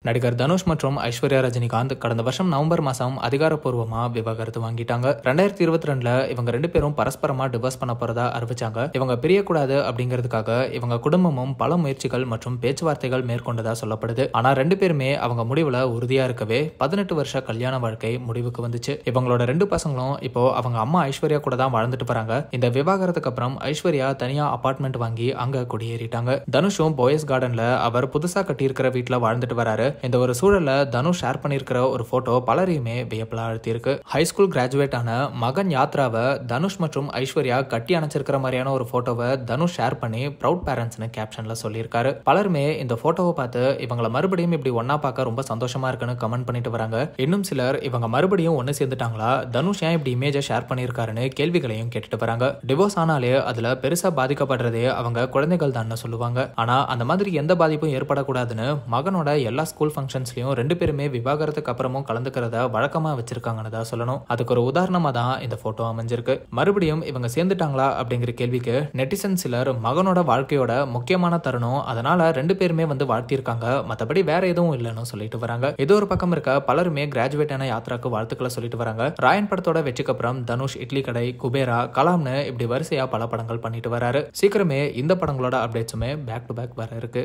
நடிகர் தனுஷ் மற்றும் ஐஸ்வர்யா ரஜினிகாந்த் கடந்த வருஷம் நவம்பர் மாசம் அதிகாரப்பூர்வமா விவாகரத்து வாங்கிட்டாங்க. 2022ல இவங்க ரெண்டு பேரும் பரஸ்பரமா டிவோர்ஸ் பண்ண போறதா அறிவிச்சாங்க. இவங்க பிரியக்கூடாது அப்படிங்கிறதுக்காக இவங்க குடும்பமும் பல முயற்சிகள் மற்றும் பேச்சுவார்த்தைகள் மேற்கொண்டதா சொல்லப்படுது. ஆனா ரெண்டு பேருமே அவங்க முடிவுல உறுதியா இருக்கவே 18 வருஷ கல்யாண வாழ்க்கை முடிவுக்கு வந்துச்சு. இவங்களோட ரெண்டு பசங்களும் இப்போ அவங்க அம்மா ஐஸ்வர்யா கூட தான் வாழ்ந்துட்டு வராங்க. இந்த விவாகரத்துக்கு அப்புறம் ஐஸ்வர்யா தனியா அபார்ட்மெண்ட் வாங்கி அங்க குடியேறிட்டாங்க. தனுஷும் போயஸ் கார்டன்ல அவர் புதுசா கட்டியிருக்கிற வீட்டுல வாழ்ந்துட்டு வராரு. இந்த ஒரு சூழல்ல தனுஷ் ஷேர் பண்ணிருக்கிற ஒரு போட்டோ பலரையுமே வியப்பலா அழுத்தியிருக்கு. ஹைஸ்கூல் கிராஜுவேட் ஆன மகன் யாத்ராவை தனுஷ் மற்றும் ஐஸ்வர்யா கட்டி அணைச்சிருக்கிற மாதிரியான ஒரு போட்டோவை தனுஷ் ஷேர் பண்ணி ப்ரௌட் பேரண்ட்ஸ்னு கேப்ஷன்ல சொல்லியிருக்காரு. பலருமே இந்த போட்டோவை பார்த்து இவங்களை மறுபடியும் இப்படி ஒன்னா பார்க்க ரொம்ப சந்தோஷமா இருக்குன்னு கமெண்ட் பண்ணிட்டு வராங்க. இன்னும் சிலர் இவங்க மறுபடியும் ஒன்னு சேர்ந்துட்டாங்களா, தனுஷ் ஏன் இப்படி இமேஜை ஷேர் பண்ணியிருக்காருன்னு கேள்விகளையும் கேட்டுட்டு வராங்க. டிவோர்ஸ் ஆனாலே அதுல பெருசா பாதிக்கப்படுறதே அவங்க குழந்தைகள் தான் சொல்லுவாங்க. ஆனா அந்த மாதிரி எந்த பாதிப்பும் ஏற்படக்கூடாதுன்னு மகனோட எல்லா ஸ்கூல் ஃபங்க்ஷன்ஸ்லயும் ரெண்டு பேருமே விவாகரத்துக்கு அப்புறமும் கலந்துக்கிறத வழக்கமா வச்சிருக்காங்கன்னு தான் சொல்லணும். அதுக்கு ஒரு உதாரணமா தான் இந்த போட்டோ அமைஞ்சிருக்கு. மறுபடியும் இவங்க சேர்ந்துட்டாங்களா அப்படிங்கிற கேள்விக்கு நெட்டிசன் சிலர் மகனோட வாழ்க்கையோட முக்கியமான தருணம், அதனால ரெண்டு பேருமே வந்து வாழ்த்திருக்காங்க, மற்றபடி வேற எதுவும் இல்லைன்னு சொல்லிட்டு வராங்க. இது ஒரு பக்கம் இருக்க பலருமே கிராஜுவேட் ஆன யாத்ராக்கு வாழ்த்துக்களை சொல்லிட்டு வராங்க. ராயன் படத்தோட வெற்றிக்கு அப்புறம் தனுஷ் இட்லி கடை, குபேரா, கலாம்னு இப்படி வரிசையா பல படங்கள் பண்ணிட்டு வராரு. சீக்கிரமே இந்த படங்களோட அப்டேட்ஸுமே பேக் டு பேக் வர இருக்கு.